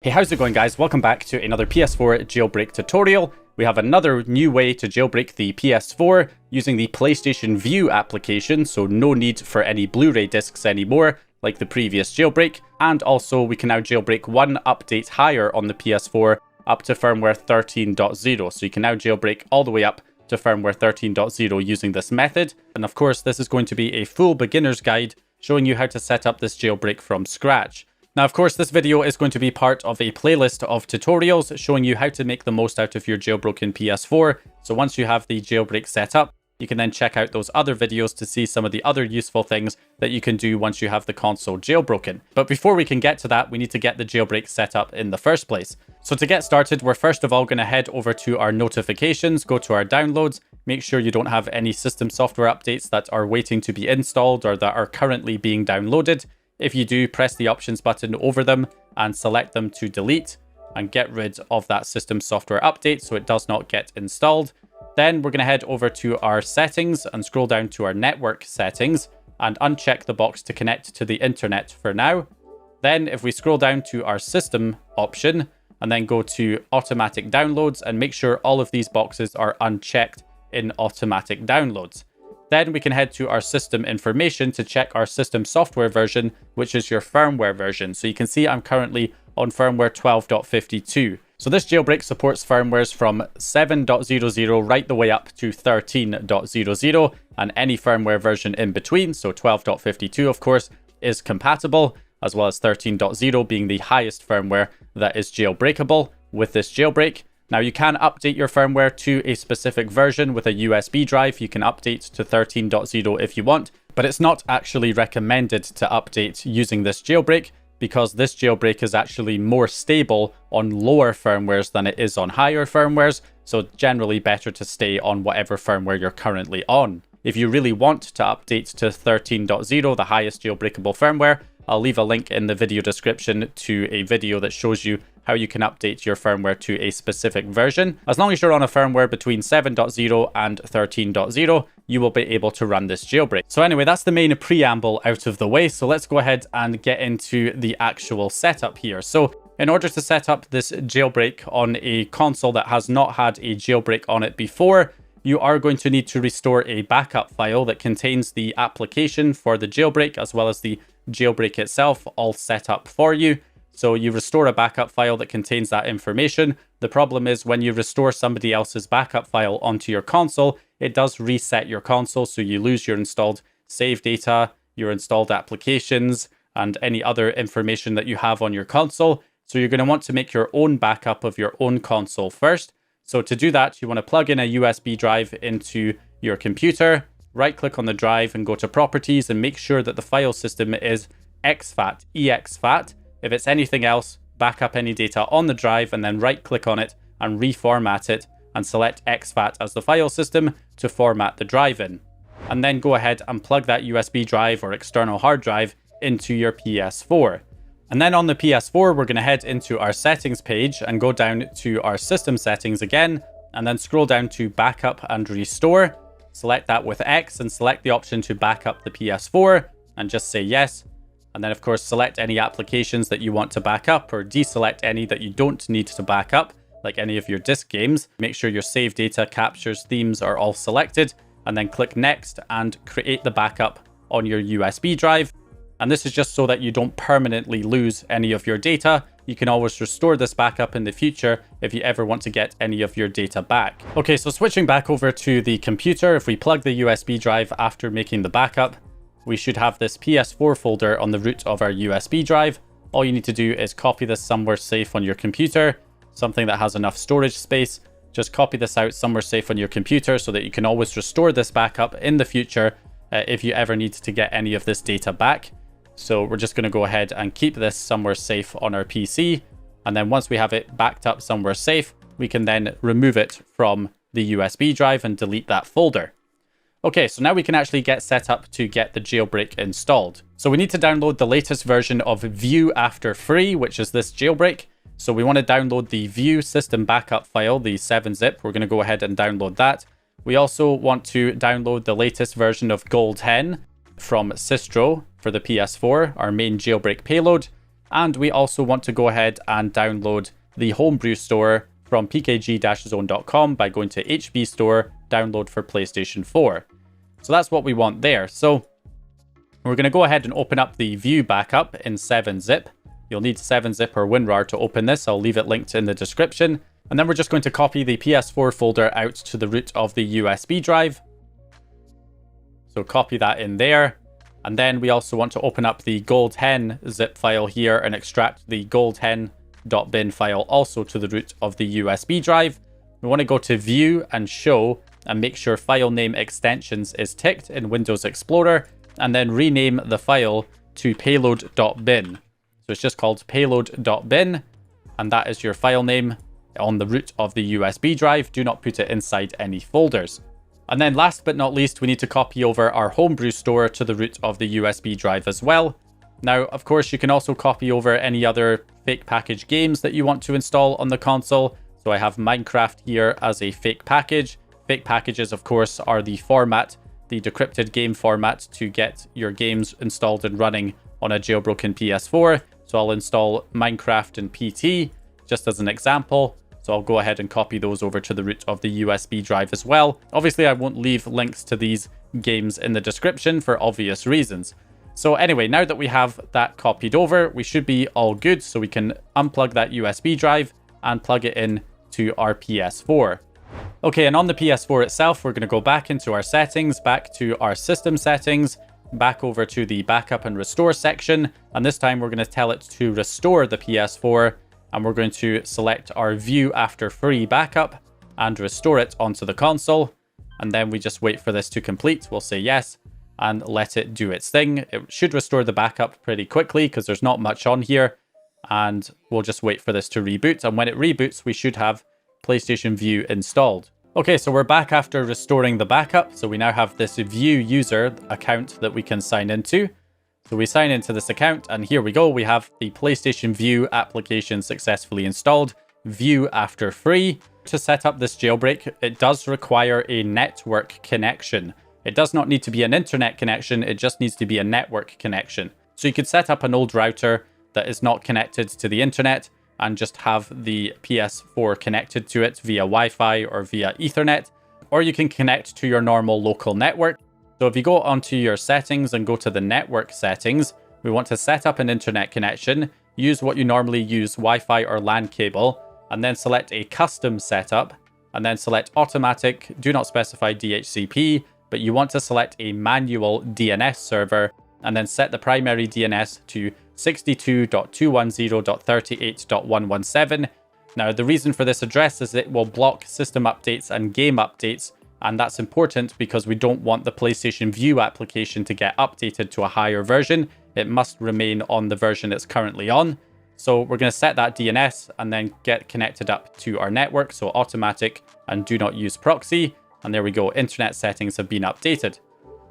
Hey, how's it going, guys? Welcome back to another PS4 jailbreak tutorial. We have another new way to jailbreak the PS4 using the PlayStation Vue application, so no need for any Blu-ray discs anymore like the previous jailbreak. And also we can now jailbreak one update higher on the PS4 up to firmware 13.0. So you can now jailbreak all the way up to firmware 13.0 using this method. And of course, this is going to be a full beginner's guide showing you how to set up this jailbreak from scratch. Now, of course, this video is going to be part of a playlist of tutorials showing you how to make the most out of your jailbroken PS4. So once you have the jailbreak set up, you can then check out those other videos to see some of the other useful things that you can do once you have the console jailbroken. But before we can get to that, we need to get the jailbreak set up in the first place. So to get started, we're first of all going to head over to our notifications, go to our downloads, make sure you don't have any system software updates that are waiting to be installed or that are currently being downloaded. If you do, press the options button over them and select them to delete and get rid of that system software update so it does not get installed. Then we're going to head over to our settings and scroll down to our network settings and uncheck the box to connect to the internet for now. Then if we scroll down to our system option and then go to automatic downloads and make sure all of these boxes are unchecked in automatic downloads. Then we can head to our system information to check our system software version, which is your firmware version. So you can see I'm currently on firmware 12.52. So this jailbreak supports firmwares from 7.00 right the way up to 13.00 and any firmware version in between. So 12.52, of course, is compatible, as well as 13.0 being the highest firmware that is jailbreakable with this jailbreak. Now, you can update your firmware to a specific version with a USB drive. You can update to 13.0 if you want, but it's not actually recommended to update using this jailbreak because this jailbreak is actually more stable on lower firmwares than it is on higher firmwares. So generally better to stay on whatever firmware you're currently on. If you really want to update to 13.0, the highest jailbreakable firmware, I'll leave a link in the video description to a video that shows you how you can update your firmware to a specific version. As long as you're on a firmware between 7.0 and 13.0, you will be able to run this jailbreak. So anyway, that's the main preamble out of the way. So let's go ahead and get into the actual setup here. So in order to set up this jailbreak on a console that has not had a jailbreak on it before, you are going to need to restore a backup file that contains the application for the jailbreak as well as the jailbreak itself all set up for you. So you restore a backup file that contains that information. The problem is when you restore somebody else's backup file onto your console, it does reset your console. So you lose your installed save data, your installed applications, and any other information that you have on your console. So you're going to want to make your own backup of your own console first. So to do that, you want to plug in a USB drive into your computer, right click on the drive and go to properties and make sure that the file system is exFAT. If it's anything else, back up any data on the drive and then right click on it and reformat it and select exFAT as the file system to format the drive in. And then go ahead and plug that USB drive or external hard drive into your PS4. And then on the PS4, we're going to head into our settings page and go down to our system settings again, and then scroll down to backup and restore. Select that with X and select the option to back up the PS4 and just say yes. And then of course, select any applications that you want to back up or deselect any that you don't need to back up, like any of your disk games. Make sure your save data, captures, themes are all selected, and then click next and create the backup on your USB drive. And this is just so that you don't permanently lose any of your data. You can always restore this backup in the future if you ever want to get any of your data back. Okay, so switching back over to the computer, if we plug the USB drive after making the backup, we should have this PS4 folder on the root of our USB drive. All you need to do is copy this somewhere safe on your computer, something that has enough storage space. Just copy this out somewhere safe on your computer so that you can always restore this backup in the future if you ever need to get any of this data back. So we're just going to go ahead and keep this somewhere safe on our PC. And then once we have it backed up somewhere safe, we can then remove it from the USB drive and delete that folder. Okay, so now we can actually get set up to get the jailbreak installed. So we need to download the latest version of Vue after free, which is this jailbreak. So we want to download the Vue system backup file, the 7-zip. We're going to go ahead and download that. We also want to download the latest version of GoldHEN from Sistro for the PS4, our main jailbreak payload. And we also want to go ahead and download the Homebrew Store from pkg-zone.com by going to HB Store, download for PlayStation 4. So that's what we want there. So we're going to go ahead and open up the Vue backup in 7-zip. You'll need 7-zip or WinRAR to open this. I'll leave it linked in the description. And then we're just going to copy the PS4 folder out to the root of the USB drive. So copy that in there. And then we also want to open up the GoldHEN zip file here and extract the GoldHEN.bin file also to the root of the USB drive. We want to go to View and Show and make sure File Name Extensions is ticked in Windows Explorer, and then rename the file to payload.bin. So it's just called payload.bin, and that is your file name on the root of the USB drive. Do not put it inside any folders. And then last but not least, we need to copy over our Homebrew Store to the root of the USB drive as well. Now, of course, you can also copy over any other fake package games that you want to install on the console. So I have Minecraft here as a fake package. Fake packages, of course, are the format, the decrypted game format to get your games installed and running on a jailbroken PS4. So I'll install Minecraft and PT just as an example. So I'll go ahead and copy those over to the root of the USB drive as well. Obviously, I won't leave links to these games in the description for obvious reasons. So anyway, now that we have that copied over, we should be all good. So we can unplug that USB drive and plug it in to our PS4. Okay, and on the PS4 itself, we're going to go back into our settings, back to our system settings, back over to the backup and restore section. And this time we're going to tell it to restore the PS4. And we're going to select our view after free backup and restore it onto the console. And then we just wait for this to complete. We'll say yes and let it do its thing. It should restore the backup pretty quickly because there's not much on here. And we'll just wait for this to reboot. And when it reboots, we should have PlayStation Vue installed. Okay, so we're back after restoring the backup. So we now have this Vue user account that we can sign into. So we sign into this account and here we go. We have the PlayStation Vue application successfully installed. Vue after free. To set up this jailbreak, it does require a network connection. It does not need to be an internet connection. It just needs to be a network connection. So you could set up an old router that is not connected to the internet and just have the PS4 connected to it via Wi-Fi or via Ethernet. Or you can connect to your normal local network. So if you go onto your settings and go to the network settings, we want to set up an internet connection, use what you normally use, Wi-Fi or LAN cable, and then select a custom setup, and then select automatic, do not specify DHCP, but you want to select a manual DNS server, and then set the primary DNS to 62.210.38.117. Now, the reason for this address is it will block system updates and game updates. And that's important because we don't want the PlayStation Vue application to get updated to a higher version. It must remain on the version it's currently on. So we're going to set that DNS and then get connected up to our network. So automatic and do not use proxy. And there we go. Internet settings have been updated.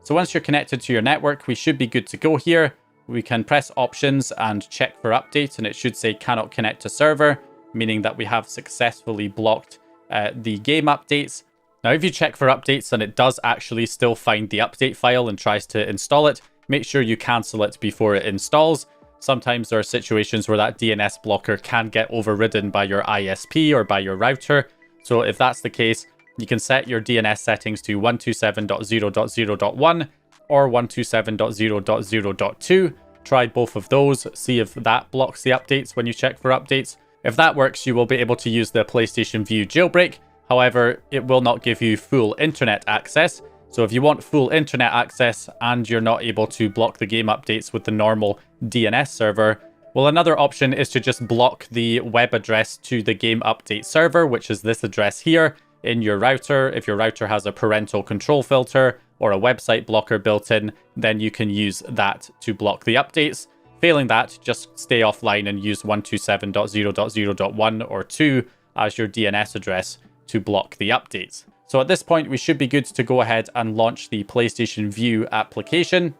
So once you're connected to your network, we should be good to go here. We can press options and check for updates. And it should say cannot connect to server, meaning that we have successfully blocked the game updates. Now, if you check for updates and it does actually still find the update file and tries to install it, make sure you cancel it before it installs. Sometimes there are situations where that DNS blocker can get overridden by your ISP or by your router. So if that's the case, you can set your DNS settings to 127.0.0.1 or 127.0.0.2. Try both of those, see if that blocks the updates when you check for updates. If that works, you will be able to use the PlayStation Vue jailbreak. However, it will not give you full internet access. So if you want full internet access and you're not able to block the game updates with the normal DNS server, well, another option is to just block the web address to the game update server, which is this address here in your router. If your router has a parental control filter or a website blocker built in, then you can use that to block the updates. Failing that, just stay offline and use 127.0.0.1 or 2 as your DNS address to block the updates. So at this point, we should be good to go ahead and launch the PlayStation Vue application.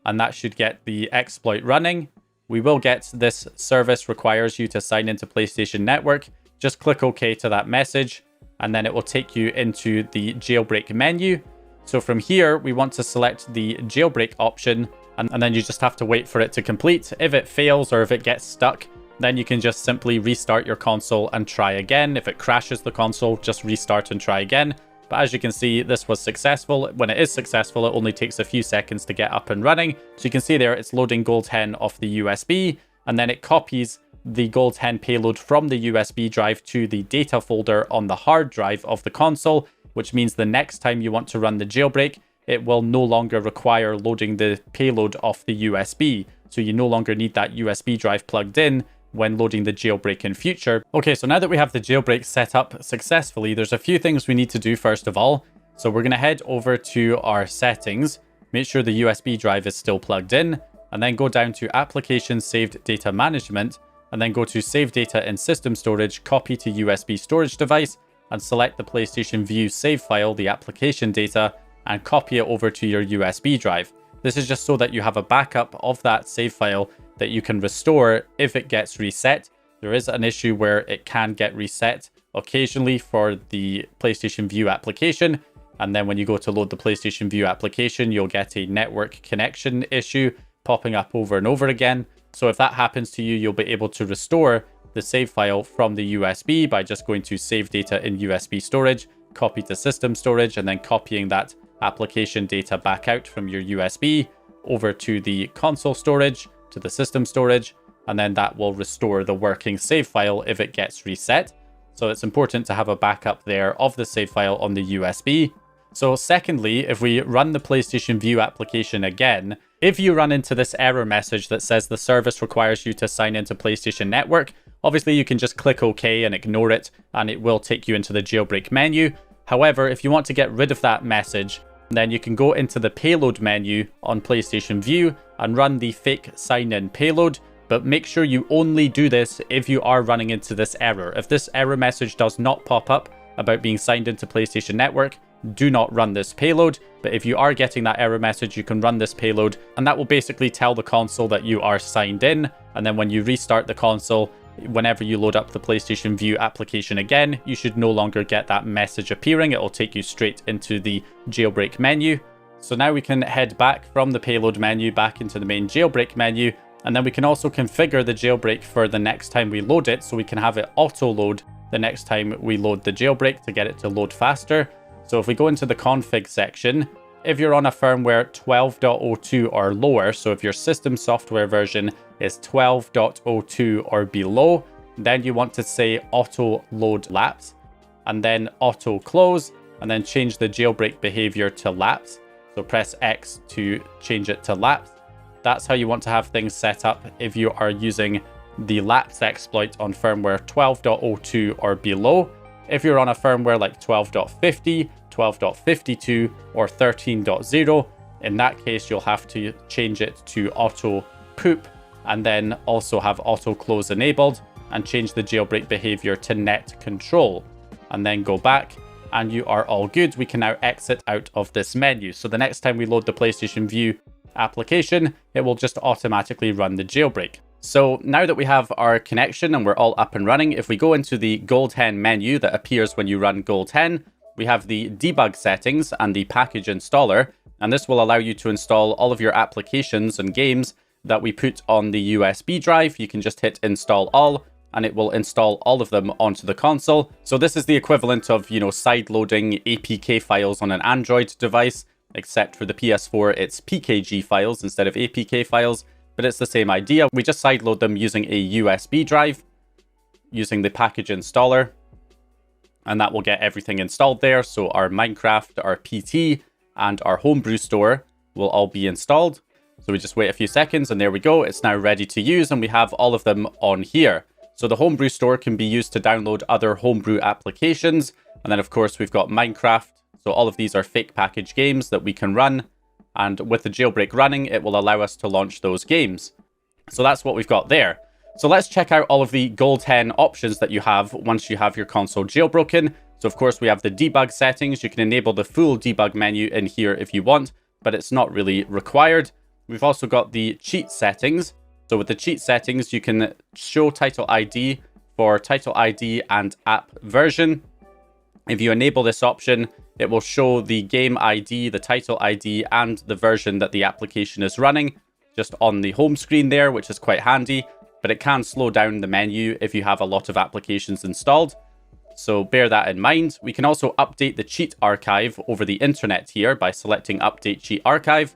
And that should get the exploit running. We will get this service requires you to sign into PlayStation Network. Just click OK to that message, and then it will take you into the jailbreak menu. So from here, we want to select the jailbreak option, and then you just have to wait for it to complete. If it fails or if it gets stuck, then you can just simply restart your console and try again. If it crashes the console, just restart and try again. But as you can see, this was successful. When it is successful, it only takes a few seconds to get up and running. So you can see there, it's loading GoldHEN off the USB, and then it copies the GoldHEN payload from the USB drive to the data folder on the hard drive of the console, which means the next time you want to run the jailbreak, it will no longer require loading the payload off the USB. So you no longer need that USB drive plugged in when loading the jailbreak in future. Okay, so now that we have the jailbreak set up successfully, there's a few things we need to do first of all. So we're going to head over to our settings, make sure the USB drive is still plugged in, and then go down to Application Saved Data Management, and then go to Save Data in System Storage, Copy to USB Storage Device, and select the PlayStation Vue save file, the application data, and copy it over to your USB drive. This is just so that you have a backup of that save file that you can restore if it gets reset. There is an issue where it can get reset occasionally for the PlayStation Vue application. And then when you go to load the PlayStation Vue application, you'll get a network connection issue popping up over and over again. So if that happens to you, you'll be able to restore the save file from the USB by just going to Save Data in USB Storage, Copy to System Storage, and then copying that application data back out from your USB over to the console storage, to the system storage, and then that will restore the working save file if it gets reset. So it's important to have a backup there of the save file on the USB. So secondly, if we run the PlayStation Vue application again, if you run into this error message that says the service requires you to sign into PlayStation Network, obviously you can just click OK and ignore it, and it will take you into the jailbreak menu. However, if you want to get rid of that message, then you can go into the payload menu on PlayStation Vue and run the fake sign-in payload, but make sure you only do this if you are running into this error. If this error message does not pop up about being signed into PlayStation Network, do not run this payload. But if you are getting that error message, you can run this payload, and that will basically tell the console that you are signed in. And then when you restart the console, whenever you load up the PlayStation Vue application again, you should no longer get that message appearing. It will take you straight into the jailbreak menu. So now we can head back from the payload menu back into the main jailbreak menu, and then we can also configure the jailbreak for the next time we load it, so we can have it auto load the next time we load the jailbreak to get it to load faster. So if we go into the config section, if you're on a firmware 12.02 or lower, so if your system software version is 12.02 or below, then you want to say auto load lapse, and then auto close, and then change the jailbreak behavior to lapse. So press X to change it to lapse. That's how you want to have things set up if you are using the lapse exploit on firmware 12.02 or below. If you're on a firmware like 12.50, 12.52, or 13.0, in that case, you'll have to change it to auto poop, and then also have auto close enabled, and change the jailbreak behavior to net control, and then go back, and you are all good. We can now exit out of this menu. So the next time we load the PlayStation Vue application, it will just automatically run the jailbreak. So now that we have our connection and we're all up and running, if we go into the GoldHEN menu that appears when you run GoldHEN, we have the debug settings and the package installer, and this will allow you to install all of your applications and games that we put on the USB drive. You can just hit install all, and it will install all of them onto the console. So this is the equivalent of, side-loading APK files on an Android device, except for the PS4, it's PKG files instead of APK files, but it's the same idea. We just sideload them using a USB drive, using the package installer, and that will get everything installed there. So our Minecraft, our PT, and our Homebrew store will all be installed. So we just wait a few seconds, and there we go. It's now ready to use, and we have all of them on here. So the Homebrew store can be used to download other Homebrew applications. And then, of course, we've got Minecraft. So all of these are fake package games that we can run. And with the jailbreak running, it will allow us to launch those games. So that's what we've got there. So let's check out all of the GoldHEN options that you have once you have your console jailbroken. So of course, we have the debug settings. You can enable the full debug menu in here if you want, but it's not really required. We've also got the cheat settings. So with the cheat settings, you can show title ID for title ID and app version. If you enable this option, it will show the game ID, the title ID, and the version that the application is running. just on the home screen there, which is quite handy, but it can slow down the menu if you have a lot of applications installed. So bear that in mind. We can also update the cheat archive over the internet here by selecting Update Cheat Archive,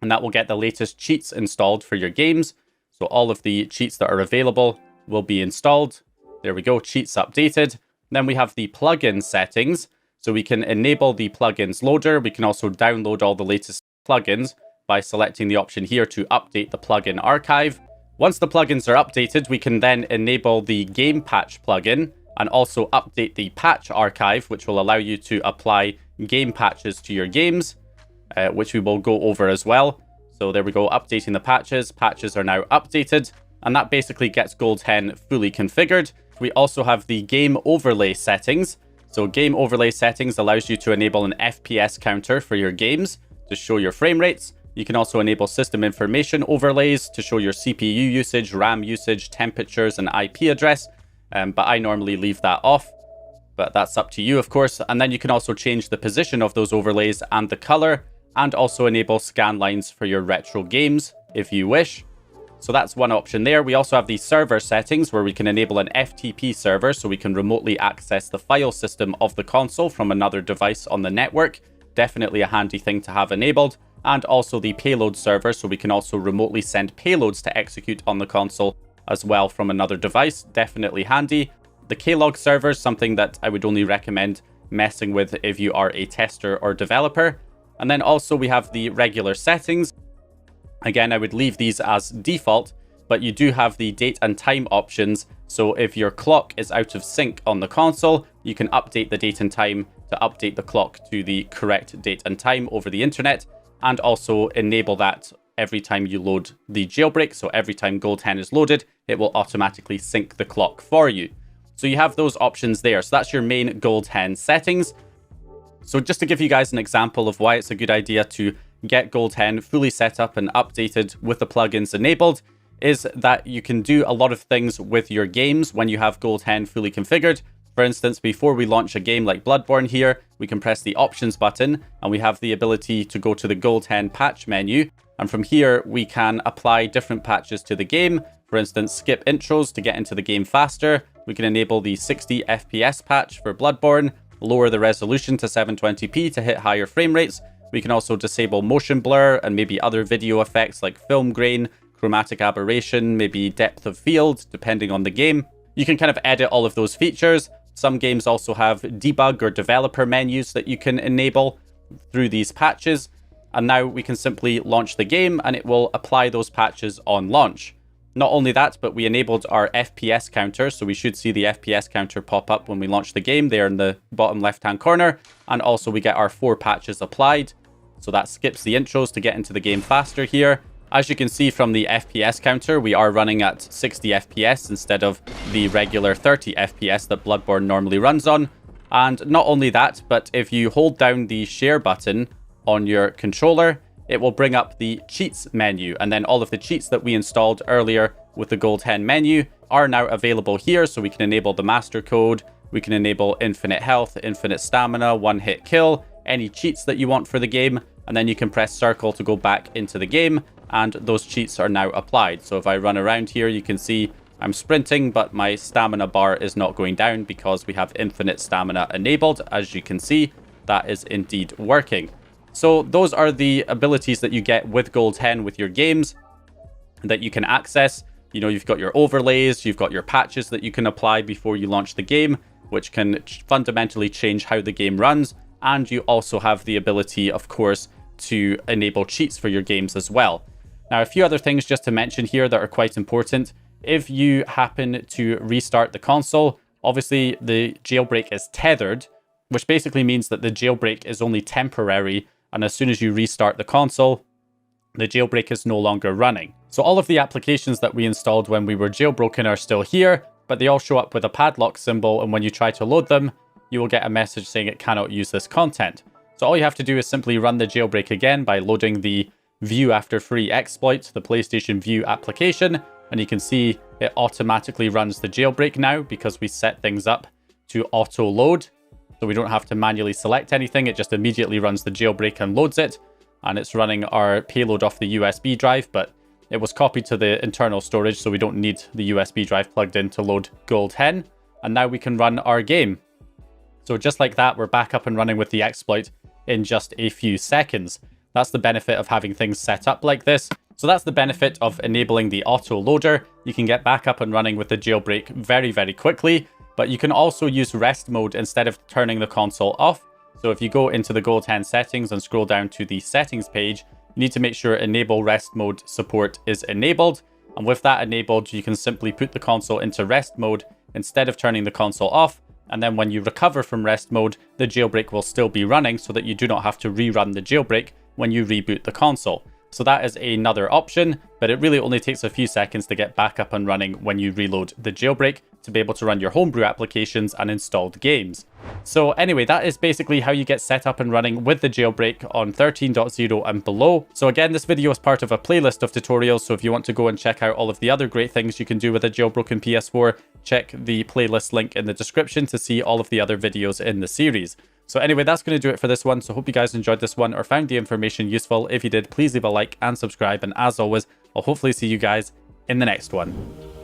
and that will get the latest cheats installed for your games. So all of the cheats that are available will be installed. There we go, cheats updated. Then we have the plugin settings. So we can enable the plugins loader. We can also download all the latest plugins by selecting the option here to update the plugin archive. Once the plugins are updated, we can then enable the game patch plugin and also update the patch archive, which will allow you to apply game patches to your games, which we will go over as well. So there we go, updating the patches. Patches are now updated, and that basically gets GoldHEN fully configured. We also have the game overlay settings. So game overlay settings allows you to enable an FPS counter for your games to show your frame rates. You can also enable system information overlays to show your CPU usage, RAM usage, temperatures, and IP address. But I normally leave that off, but that's up to you, of course. And then you can also change the position of those overlays and the color, and also enable scan lines for your retro games if you wish. So that's one option there. We also have the server settings where we can enable an FTP server so we can remotely access the file system of the console from another device on the network. Definitely a handy thing to have enabled. And also the payload server so we can also remotely send payloads to execute on the console as well from another device. Definitely handy. The Klog server is something that I would only recommend messing with if you are a tester or developer. And then also we have the regular settings. Again, I would leave these as default, but you do have the date and time options. So if your clock is out of sync on the console, you can update the date and time to update the clock to the correct date and time over the internet, and also enable that every time you load the jailbreak. So every time GoldHEN is loaded, it will automatically sync the clock for you. So you have those options there. So that's your main GoldHEN settings. So just to give you guys an example of why it's a good idea to get GoldHEN fully set up and updated with the plugins enabled, is that you can do a lot of things with your games when you have GoldHEN fully configured. For instance, before we launch a game like Bloodborne here, we can press the options button and we have the ability to go to the GoldHEN patch menu. And from here, we can apply different patches to the game. For instance, skip intros to get into the game faster. We can enable the 60 FPS patch for Bloodborne, lower the resolution to 720p to hit higher frame rates. We can also disable motion blur and maybe other video effects like film grain, chromatic aberration, maybe depth of field, depending on the game. You can kind of edit all of those features. Some games also have debug or developer menus that you can enable through these patches. And now we can simply launch the game and it will apply those patches on launch. Not only that, but we enabled our FPS counter, so we should see the FPS counter pop up when we launch the game there in the bottom left-hand corner. And also we get our 4 patches applied. So that skips the intros to get into the game faster here. As you can see from the FPS counter, we are running at 60 FPS instead of the regular 30 FPS that Bloodborne normally runs on. And not only that, but if you hold down the share button on your controller, it will bring up the cheats menu, and then all of the cheats that we installed earlier with the GoldHEN menu are now available here. So we can enable the master code, we can enable infinite health, infinite stamina, one-hit kill, any cheats that you want for the game, and then you can press circle to go back into the game, and those cheats are now applied. So if I run around here, you can see I'm sprinting, but my stamina bar is not going down because we have infinite stamina enabled. As you can see, that is indeed working. So those are the abilities that you get with GoldHEN with your games that you can access. You know, you've got your overlays, you've got your patches that you can apply before you launch the game, which can fundamentally change how the game runs. And you also have the ability, of course, to enable cheats for your games as well. Now, a few other things just to mention here that are quite important. If you happen to restart the console, obviously the jailbreak is tethered, which basically means that the jailbreak is only temporary. And as soon as you restart the console, the jailbreak is no longer running. So all of the applications that we installed when we were jailbroken are still here, but they all show up with a padlock symbol. And when you try to load them, you will get a message saying it cannot use this content. So all you have to do is simply run the jailbreak again by loading the View After Free exploit, the PlayStation Vue application. And you can see it automatically runs the jailbreak now because we set things up to auto load. So we don't have to manually select anything. It just immediately runs the jailbreak and loads it. and it's running our payload off the USB drive, but it was copied to the internal storage, so we don't need the USB drive plugged in to load GoldHEN. And now we can run our game. So just like that, we're back up and running with the exploit in just a few seconds. That's the benefit of having things set up like this. So that's the benefit of enabling the auto loader. You can get back up and running with the jailbreak very, very quickly, but you can also use rest mode instead of turning the console off. So if you go into the GoldHEN settings and scroll down to the settings page, you need to make sure enable rest mode support is enabled. And with that enabled, you can simply put the console into rest mode instead of turning the console off. And then when you recover from rest mode, the jailbreak will still be running so that you do not have to rerun the jailbreak when you reboot the console. So that is another option, but it really only takes a few seconds to get back up and running when you reload the jailbreak to be able to run your homebrew applications and installed games. So anyway, that is basically how you get set up and running with the jailbreak on 13.0 and below. So again, this video is part of a playlist of tutorials, so if you want to go and check out all of the other great things you can do with a jailbroken PS4, check the playlist link in the description to see all of the other videos in the series. So anyway, that's going to do it for this one. So hope you guys enjoyed this one or found the information useful. If you did, please leave a like and subscribe. And as always, I'll hopefully see you guys in the next one.